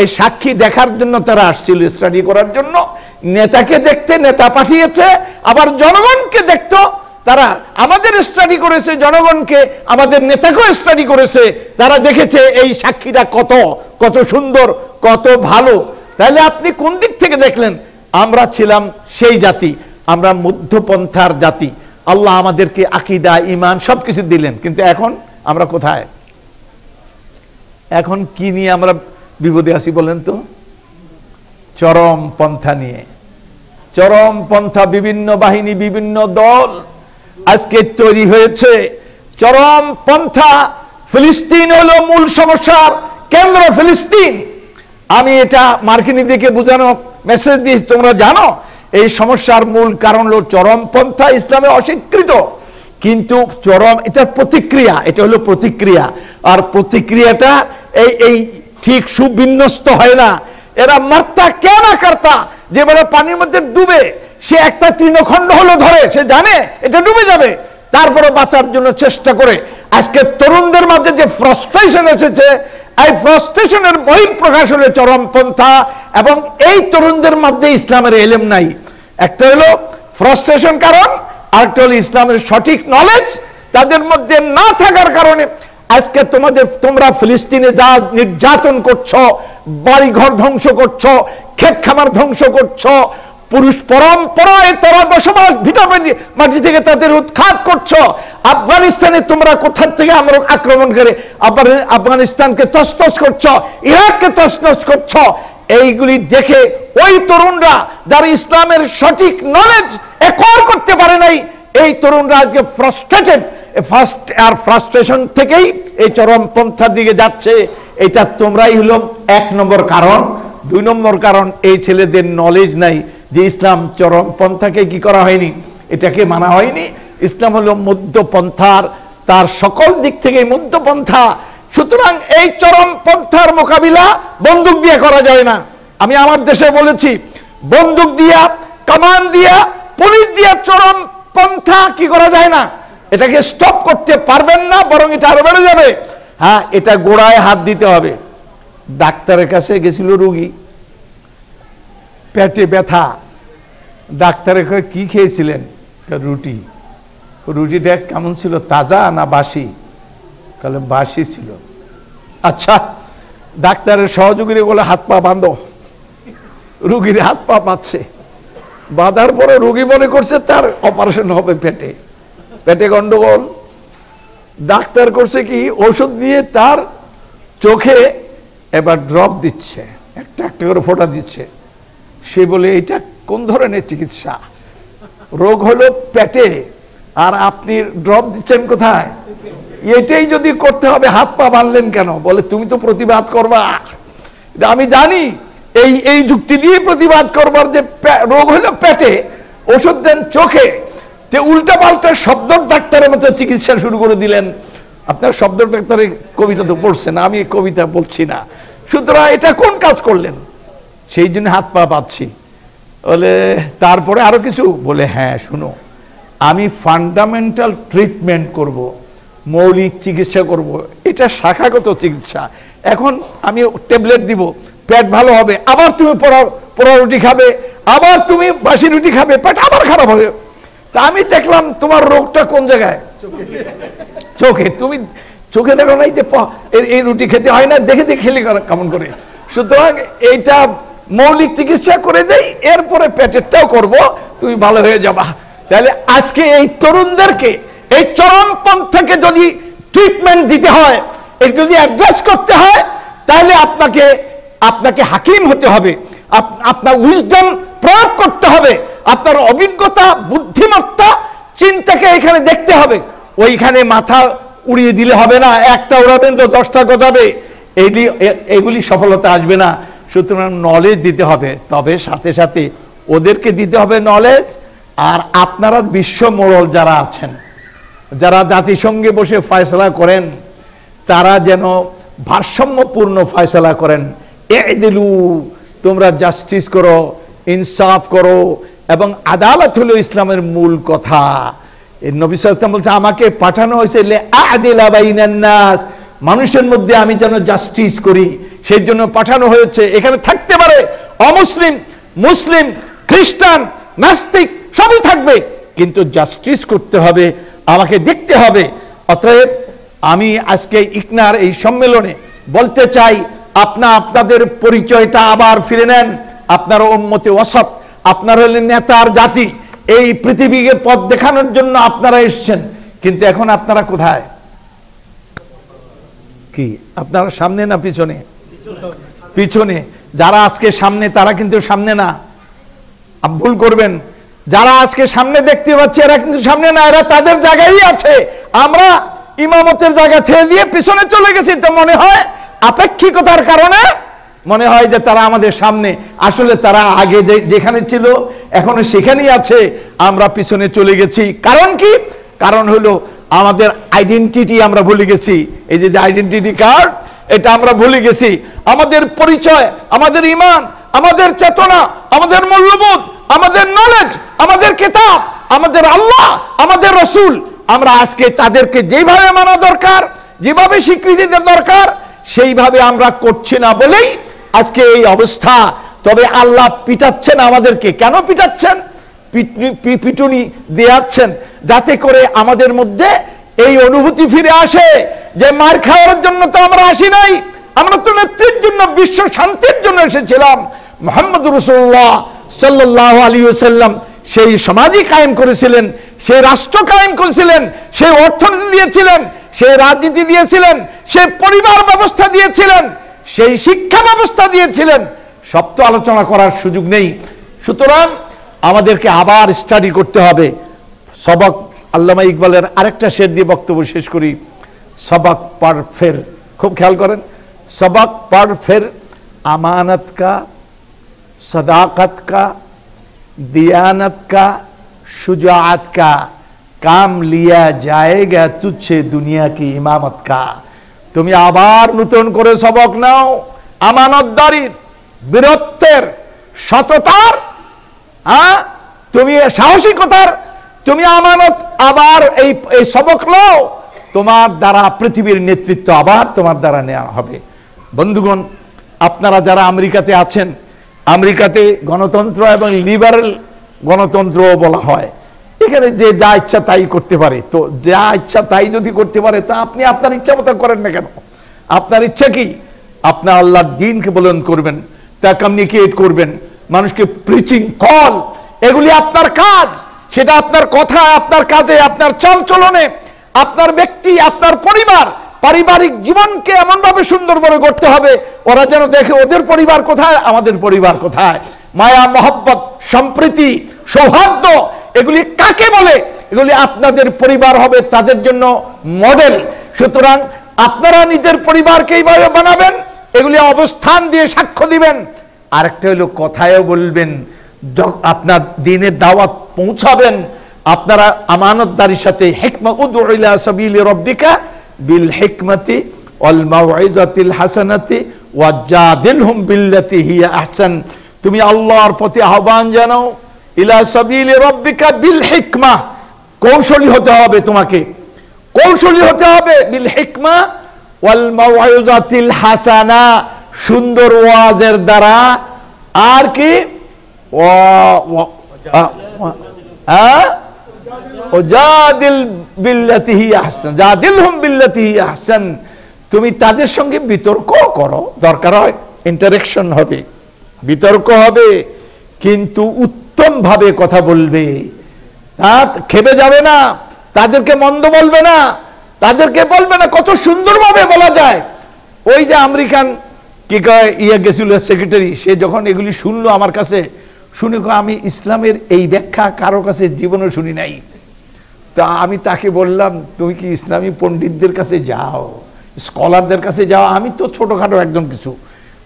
এই সাক্ষী দেখার জন্য তারা আসছিল, স্টাডি করার জন্য, নেতাকে দেখতে নেতা পাঠিয়েছে, আবার জনগণকে দেখতো, তারা আমাদের স্টাডি করেছে, জনগণকে আমাদের নেতাকেও স্টাডি করেছে, তারা দেখেছে এই সাক্ষীটা কত কত সুন্দর, কত ভালো। তাহলে আপনি কোন দিক থেকে দেখলেন? আমরা ছিলাম সেই জাতি, আমরা মধ্যপন্থার জাতি। আল্লাহ আমাদেরকে আকীদা, ঈমান সবকিছু দিলেন, কিন্তু এখন আমরা কোথায়? এখন কি নিয়ে আমরা বিপদে আছি বলেন তো? চরম পন্থা নিয়ে। চরম পন্থা, বিভিন্ন বাহিনী, বিভিন্ন দল আজকে তৈরি হয়েছে। চরম পন্থা, ফিলিস্তিন হলো মূল সমস্যার কেন্দ্র, ফিলিস্তিন। আমি এটা মার্কিনীদেরকে বোঝানো মেসেজ দিয়েছি, তোমরা জানো এই সমস্যার মূল কারণ হলো চরম পন্থা, ইসলামে অস্বীকৃত। কিন্তু চরম, এটা প্রতিক্রিয়া, এটা হলো প্রতিক্রিয়া। আর প্রতিক্রিয়াটা এই ঠিক সুবিন্যস্ত হয় না। এরা মারতা কে না কারতা, যে বলে পানির মধ্যে ডুবে, সে একটা তৃণখণ্ড হলো ধরে, সে জানে এটা ডুবে যাবে, তারপরে বাঁচার জন্য চেষ্টা করে। আজকে তরুণদের মধ্যে যে ফ্রাস্ট্রেশন এসেছে, এই ফ্রাস্ট্রেশনের বহিঃপ্রকাশ হলো চরমপন্থা। এবং এই তরুণদের মধ্যে ইসলামের এলেম নাই। একটা হলো ফ্রাস্ট্রেশন কারণ, আরেকটা হলো ইসলামের সঠিক নলেজ তাদের মধ্যে না থাকার কারণে আজকে তোমরা ফিলিস্তিনে যা নির্যাতন করছো, বাড়ি ঘর ধ্বংস করছো, ক্ষেত খামার ধ্বংস করছো, পুরুষ পরম্পরায় তারা বসবাস, ভিটা মাটি থেকে তাদের উৎখাত করছো। আফগানিস্তানে তোমরা কোথা থেকে আমরা আক্রমণ করে আফগানিস্তানকে তছনছ করছো, ইরাককে তছনছ করছো। এইগুলি দেখে ওই তরুণরা যারা ইসলামের সঠিক নলেজ একর করতে পারে নাই, এই তরুণরা আজকে ফ্রাস্ট্রেটেড, আর ফ্রাস্ট্রেশন থেকেই এই চরম পন্থার দিকে যাচ্ছে। এটা তোমরাই হলো এক নম্বর কারণ। দুই নম্বর কারণ, এই ছেলেদের নলেজ নাই যে ইসলাম চরম পন্থাকে কি করা হয়নি, এটাকে মানা হয়নি। ইসলাম হলো মধ্যপন্থার, তার সকল দিক থেকে মধ্যপন্থা। সুতরাং এই চরম পন্থার মোকাবিলা বন্দুক দিয়ে করা যায় না। আমি আমার দেশে বলেছি, বন্দুক দিয়া, কামান দিয়া, পুলিশ দিয়া চরম পন্থা কি করা যায় না, এটাকে স্টপ করতে পারবেন না, বরং এটা আরো বেড়ে যাবে। হ্যাঁ, এটা গোড়ায় হাত দিতে হবে। ডাক্তারের কাছে গেছিল রোগী, পেটে ব্যথা, ডাক্তারের কাছে কি খেয়েছিলেন? রুটি। রুটিটা কেমন ছিল, তাজা না বাসি? তাহলে বাসি ছিল। আচ্ছা, ডাক্তারের সহযোগীরা বলে হাত পা বাঁধো। রুগীর হাত পা পাচ্ছে, বাঁধার পরে রুগী মনে করছে তার অপারেশন হবে, পেটে পেটে গন্ডগোল। ডাক্তার করছে কি, ওষুধ দিয়ে তার চোখে এবার ড্রপ দিচ্ছে, একটা একটা করে ফোঁটা দিচ্ছে। সে বলে এটা কোন ধরনের চিকিৎসা? রোগ হলো পেটে, আর আপনি ড্রপ দিচ্ছেন কোথায়? এটাই যদি করতে হবে, হাত পা বাঁধলেন কেন? বলে তুমি তো প্রতিবাদ করবা। আমি জানি এই যুক্তি দিয়ে প্রতিবাদ করবার, যে রোগ হলো পেটে, ওষুধ দেন চোখে, যে উল্টা পাল্টা শব্দ ডাক্তারের মতো চিকিৎসা শুরু করে দিলেন। আপনার শব্দ ডাক্তারের কবিতা তো পড়ছেন, আমি কবিতা বলছি না। সুতরাং এটা কোন কাজ করলেন? সেই জন্য হাত পা বাঁধছি। বলে তারপরে আরো কিছু বলে, হ্যাঁ শুনো, আমি ফান্ডামেন্টাল ট্রিটমেন্ট করব, মৌলিক চিকিৎসা করব, এটা শাখাগত চিকিৎসা। এখন আমি ট্যাবলেট দিব, পেট ভালো হবে, আবার তুমি পোড়া রুটি খাবে, আবার তুমি বাসি রুটি খাবে, পেট আবার খারাপ হবে। তা আমি দেখলাম তোমার রোগটা কোন জায়গায়, চোখে। তুমি চোখে দেখো নাই যে এই রুটি খেতে হয় না, দেখে দেখে খেলে কেমন করে। সুতরাং এইটা মৌলিক চিকিৎসা করে দেই, এরপরে পেটেরটাও করব, তুমি ভালো হয়ে যাবা। তাহলে আজকে এই তরুণদেরকে এই চরমপন্থাকে যদি ট্রিটমেন্ট দিতে হয়, এটা যদি অ্যাড্রেস করতে হয়, তাহলে আপনাকে হাকিম হতে হবে, আপনার উইজডম প্রয়োগ করতে হবে, আপনার অভিজ্ঞতা, বুদ্ধিমত্তা, চিন্তাকে এখানে দেখতে হবে। ওইখানে মাথা উড়িয়ে দিলে হবে না, একটা উড়াবেন তো 10টা গজাবে, এগুলি সফলতা আসবে না। সুতরাং নলেজ দিতে হবে, তবে সাথে সাথে ওদেরকে দিতে হবে নলেজ। আর আপনারা বিশ্ব মোড়ল যারা আছেন, যারা জাতিসংঘে বসে ফয়সালা করেন, তারা যেন ভারসাম্যপূর্ণ ফয়সালা করেন। ইদিলু, তোমরা জাস্টিস করো, ইনসাফ করো, এবং আদালত হলো ইসলামের মূল কথা। নবী সাল্লাল্লাহু আলাইহি ওয়াসাল্লাম বলছে, আমাকে পাঠানো হয়েছে লিআদিলা বাইনান নাস, মানুষের মধ্যে আমি যেন জাস্টিস করি, সেই জন্য পাঠানো হয়েছে। এখানে থাকতে পারে অমুসলিম, মুসলিম, খ্রিস্টান, নাস্তিক, সবই থাকবে, কিন্তু জাস্টিস করতে হবে, আমাকে দেখতে হবে। অতএব আমি আজকে ইকনার এই সম্মেলনে বলতে চাই, আপনাদের পরিচয়টা আবার ফিরে নেন। আপনারা উম্মতে ওয়াসত, আপনারা হলেন নেতার জাতি, এই পৃথিবীকে পথ দেখানোর জন্য আপনারা এসেছেন। কিন্তু এখন আপনারা কোথায়? কি আপনারা সামনে না পিছনে? পিছনে। যারা আজকে সামনে তারা কিন্তু সামনে না, ভুল করবেন। যারা আজকে সামনে দেখতে পাচ্ছে এরা কিন্তু সামনে না, এরা তাদের জায়গায় আছে। আমরা ইমামতের জায়গা ছেড়ে দিয়ে পিছনে চলে গেছি, তো মনে হয় আপেক্ষিকতার কারণে মনে হয় যে তারা আমাদের সামনে, আসলে তারা আগে যেখানে ছিল এখনো সেখানেই আছে, আমরা পিছনে চলে গেছি। কারণ কি? কারণ হলো আমাদের আইডেন্টিটি আমরা ভুলে গেছি। এই যে আইডেন্টিটি কার্ড, এটা আমরা ভুলে গেছি। আমাদের পরিচয়, আমাদের ঈমান, আমাদের চেতনা, আমাদের মূল্যবোধ, আমাদের নলেজ, আমাদের কিতাব, আমাদের আল্লাহ, আমাদের রাসূল, আমরা আজকে তাদেরকে যেভাবে মানা দরকার, যেভাবে স্বীকৃতি দেওয়া দরকার, সেইভাবে আমরা করছি না বলেই আজকে এই অবস্থা। তবে আল্লাহ পিটাচ্ছেন আমাদেরকে। কেন পিটাচ্ছেন? পিটুনি দেয়াচ্ছেন, যাতে করে আমাদের মধ্যে এই অনুভূতি ফিরে আসে যে মার খাওয়ার জন্য তো আমরা আসি নাই, আমরা তো নেতৃত্বের জন্য, বিশ্ব শান্তির জন্য এসেছিলাম। মুহাম্মদ রাসূলুল্লাহ সাল্লাল্লাহু আলাইহি ওয়াসাল্লাম সেই সমাজই কায়েম করেছিলেন, সেই রাষ্ট্র কায়েম করেছিলেন, সেই অর্থনীতি দিয়েছিলেন, সেই রাজনীতি দিয়েছিলেন, সেই পরিবার ব্যবস্থা দিয়েছিলেন, সেই শিক্ষা ব্যবস্থা দিয়েছিলেন। সব তো আলোচনা করার সুযোগ নেই। সুতরাং আমাদেরকে আবার স্টাডি করতে হবে। সবক, আল্লামা ইকবালের আরেকটা শের দিয়ে বক্তব্য শেষ করি। सबक पढ़ फिर, खूब ख्याल करें, सबक पढ़ फिर अमानत का, सदाकत का, दियानत का, शुजाअत का, काम लिया जाएगा तुझसे दुनिया की इमामत का। তুমি আবার নতুন করে সবক নাও আমানতদারির, বীরত্বের, সততার, তুমি সাহসিকতার, তুমি আমানত আবার এই সবক নাও। তোমার দ্বারা পৃথিবীর নেতৃত্ব আবার তোমার দ্বারা নেওয়া হবে। বন্ধুগণ, আপনারা যারা আমেরিকাতে আছেন, আমেরিকাতে গণতন্ত্র এবং লিবারেল গণতন্ত্র বলা হয়। এখানে যে যা ইচ্ছা তাই করতে পারে। তো যা ইচ্ছা তাই যদি করতে পারে, তা আপনি আপনার ইচ্ছা মতো করেন না কেন? আপনার ইচ্ছা কি? আপনার আল্লাহর দ্বীনকে বলন করবেন, তা কমিউনিকেট করবেন, মানুষকে প্রিচিং, কল, এগুলি আপনার কাজ। সেটা আপনার কথা, আপনার কাজে, আপনার চালচলনে, আপনার ব্যক্তি, আপনার পরিবার, পারিবারিক জীবনকে এমন ভাবে সুন্দর করে গড়তে হবে ওরা যেন দেখে ওদের পরিবার কোথায়, আমাদের পরিবার কোথায়। মায়া, মহব্বত, সম্প্রীতি, সৌহার্দ্য, এগুলি কাকে বলে? এগুলি আপনাদের পরিবার হবে তাদের জন্য মডেল। সুতরাং আপনারা নিজের পরিবারকে এইভাবে বানাবেন, এগুলি অবস্থান দিয়ে সাক্ষ্য দিবেন। আরেকটা হলো কথায়ও বলবেন, আপনার দ্বীনের দাওয়াত পৌঁছাবেন। আপনারা আমানতদারির সাথে হিকমত, উদউ ইলা সাবিলি রাব্বিকা বিল হিকমতি ওয়াল মাউইযাতিল হাসানাতি ওয়াজাদিলহুম বিল্লাতি হিয়া আহসান। তুমি আল্লাহর প্রতি আহ্বান জানাও, ইলা সাবিলি রাব্বিকা বিল হিকমা, কৌশলী হতে হবে, তোমাকে কৌশলী হতে হবে, বিল হিকমা ওয়াল মাউইজাতিল হাসানা, সুন্দর ওয়াজের দ্বারা, আর কি ওয়াজাদিল বিল্লাতি হিয়া আহসান, জাদিলহুম বিল্লাতি হিয়া আহসান, তুমি তাদের সঙ্গে বিতর্ক করো, দরকার হয় ইন্টারেকশন হবে, বিতর্ক হবে, কিন্তু উত্তম ভাবে কথা বলবে, খেপে যাবে না, তাদেরকে মন্দ বলবে না, তাদেরকে বলবে না, কত সুন্দরভাবে বলা যায়। ওই যে আমেরিকান কি কয় গেছিল সেক্রেটারি, সে যখন এগুলি শুনলো আমার কাছে, শুনে আমি ইসলামের এই ব্যাখ্যা কারো কাছে জীবনে শুনি নাই। তা আমি তাকে বললাম, তুমি কি ইসলামী পণ্ডিতদের কাছে যাও, স্কলারদের কাছে যাও? আমি তো ছোটখাটো একজন কিছু,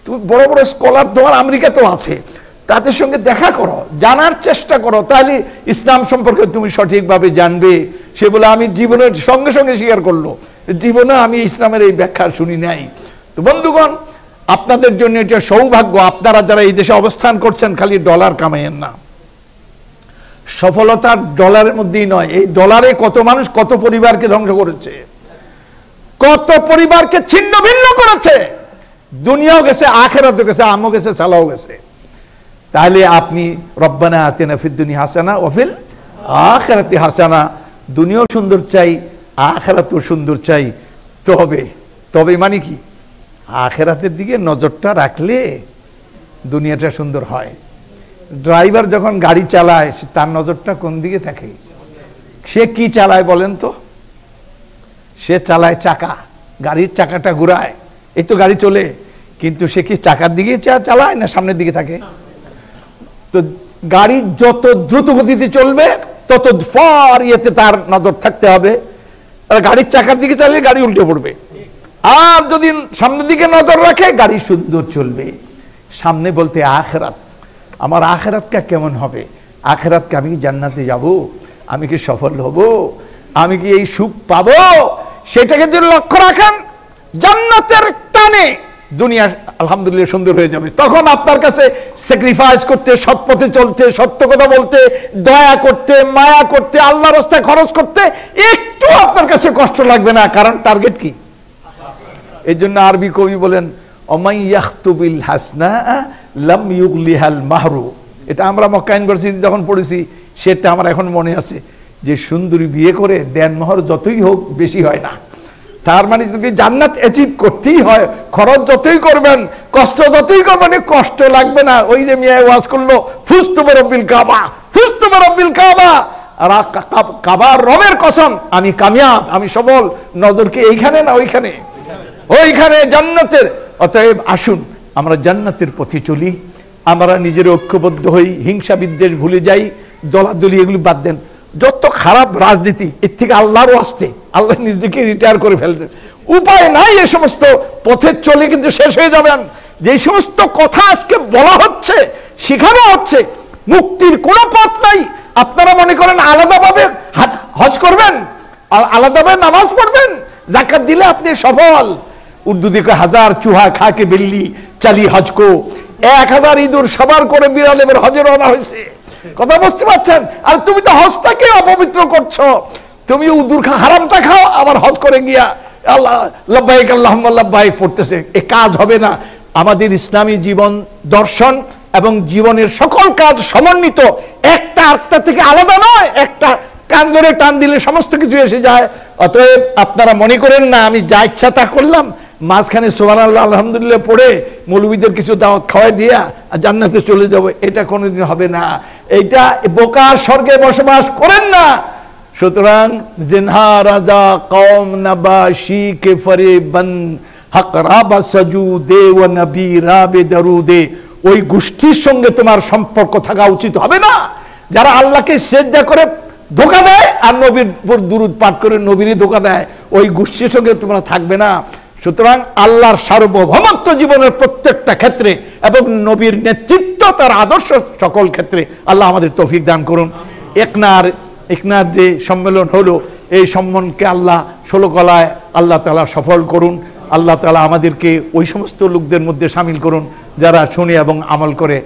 তুমি বড় বড় স্কলার তোমার আমেরিকাতেও আছে, তাদের সঙ্গে দেখা করো, জানার চেষ্টা করো, তাহলে ইসলাম সম্পর্কে তুমি সঠিকভাবে জানবে। সে বলে আমি জীবনের সঙ্গে সঙ্গে স্বীকার করলো, জীবনে আমি ইসলামের এই ব্যাখ্যা শুনি নাই। তো বন্ধুগণ, আপনাদের জন্য এটা সৌভাগ্য, আপনারা যারা এই দেশে অবস্থান করছেন, খালি ডলার কামাইয়েন না। সফলতা ডলারের মধ্যেই নয়, এই ডলারে কত মানুষ কত পরিবারকে ধ্বংস করেছে, কত পরিবারকে ছিন্ন ভিন্ন করেছে, দুনিয়াও গেছে, আখিরাতও গেছে, আমও গেছে, সালাও গেছে। তাহলে আপনি রব্বানা আতিনা ফিদ দুনিয়া হাসানা ওয়া ফিল আখিরাতি হাসানা, দুনিয়াও সুন্দর চাই, আখিরাতও সুন্দর চাই। তবে মানে কি, আখিরাতের দিকে নজরটা রাখলে দুনিয়াটা সুন্দর হয়। ড্রাইভার যখন গাড়ি চালায়, তার নজরটা কোন দিকে থাকে? সে কি চালায় বলেন তো? সে চালায় চাকা, গাড়ির চাকাটা ঘুরায়, এই তো গাড়ি চলে, কিন্তু সে কি চাকার দিকে চালায় না সামনের দিকে থাকে? তো গাড়ি যত দ্রুত গতিতে চলবে তত ফার ইয়েতে তার নজর থাকতে হবে। গাড়ির চাকার দিকে চালিয়ে গাড়ি উল্টে পড়বে, আর যদি সামনের দিকে নজর রাখে গাড়ি সুন্দর চলবে। সামনে বলতে আখিরাত, আমার আখিরাতটা কেমন হবে, আখিরাতকে আমি কি জান্নাতে যাব, আমি কি সফল হব, আমি কি এই সুখ পাবো, সেটাকে যদি লক্ষ্য রাখেন, জান্নাতের টানে দুনিয়া আলহামদুলিল্লাহ সুন্দর হয়ে যাবে। তখন আপনার কাছে স্যাক্রিফাইস করতে, সৎ পথে চলতে, সত্য কথা বলতে, দয়া করতে, মায়া করতে, আল্লাহর রাস্তায় খরচ করতে একটু আপনার কাছে কষ্ট লাগবে না, কারণ টার্গেট কি? এই জন্য আরবি কবি বলেন, অমাই ইয়াখতুবিল হাসনা লাম ইউগলিহাল মাহরু। এটা আমরা মক্কা ইউনিভার্সিটি যখন পড়েছি, সেটা আমার এখন মনে আছে, যে সুন্দরী বিয়ে করে দেনমোহর যতই হোক বেশি হয় না। তার মানে যদি জান্নাত অ্যাচিভ করতেই হয়, খরচ যতই করবেন, কষ্ট যতই করবেন, কষ্ট লাগবে না। ওই যে মিয়া ওয়াজ করলো, ফুস্তু বিরব্বিল কাবা, ফুস্তু বিরব্বিল কাবা, আর কাবার রবের কসম, আমি কামিয়াব, আমি সফল। নজর কি এইখানে না ওইখানে? ওইখানে জান্নাতের। অতএব আসুন আমরা জান্নাতের পথে চলি, আমরা নিজের ঐক্যবদ্ধ হই, হিংসা বিদ্বেষ ভুলে যাই, দলাদলি এগুলি বাদ দেন। যত খারাপ রাজনীতি, এর থেকে আল্লাহরও আসতে, আল্লাহ নিজেকে রিটায়ার করে ফেলবেন, উপায় নাই। এ সমস্ত পথে চলে কিন্তু শেষ হয়ে যাবেন। যে সমস্ত কথা আজকে বলা হচ্ছে, শেখানো হচ্ছে, মুক্তির কোনো পথ নাই। আপনারা মনে করেন আলাদাভাবে হজ করবেন, আলাদাভাবে নামাজ পড়বেন, যাকাত দিলে আপনি সফল। উর্দু দিকে হাজার চুহা খাকে বিল্লি চালি হজ কো, 1000 ইঁদুর সবার করে বিড়াল এবার হজে রওনা হয়েছে। কথা বুঝতে পারছেন? আর তুমি তো হজটাকে অপবিত্র করছো, তুমি উদুর হারামটা খাও, আবার হজ করে গিয়া আল্লাহ লাব্বাইক আল্লাহুম্মা লাব্বাইক পড়তেছে। এ কাজ হবে না। আমাদের ইসলামী জীবন দর্শন এবং জীবনের সকল কাজ সমন্বিত, একটা আরেকটা থেকে আলাদা নয়। একটা কান ধরে টান দিলে সমস্ত কিছু এসে যায়। অতএব আপনারা মনে করেন না আমি যা ইচ্ছা তা করলাম, মাঝখানে সুবহানাল্লাহ আলহামদুলিল্লাহ পড়ে মৌলবীদের কিছু দাওয়াত খাওয়াই দিয়া জান্নাতে চলে যাবো, এটা কোনোদিন হবে না। এইটা বোকার স্বর্গে বসবাস করেন না। সুতরাং জিনহা রাজা কওম নবাশি কে ফরেবন হক রাবা সাজুদে ও নবী রাবে দরুদে, ওই গোষ্ঠীর সঙ্গে তোমার সম্পর্ক থাকা উচিত হবে না যারা আল্লাহকে সিজদা করে ধোঁকা দেয় আর নবীর উপর দুরূদ পাঠ করে নবীরই ধোঁকা দেয়। ওই গোষ্ঠীর সঙ্গে তোমরা থাকবে না। সুতরাং আল্লাহর সার্বভৌমত্ব জীবনের প্রত্যেকটা ক্ষেত্রে এবং নবীর নেতৃত্ব, তার আদর্শ সকল ক্ষেত্রে আল্লাহ আমাদের তৌফিক দান করুন। একনার যে সম্মেলন হলো, এই সম্মেলনকে আল্লাহ 16 কলায় আল্লাহ তাআলা সফল করুন। আল্লাহ তাআলা আমাদেরকে ওই সমস্ত লোকদের মধ্যে শামিল করুন যারা শুনে এবং আমল করে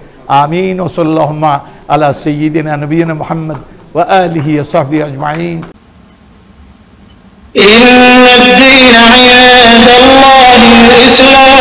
আমিন। ওয়া সাল্লাল্লাহু আলা সাইয়্যিদিনা নবিয়িনা মুহাম্মদ ওয়া আলিহি ওয়া সাহবিহি আজমাইন। إن الدين عند الله الإسلام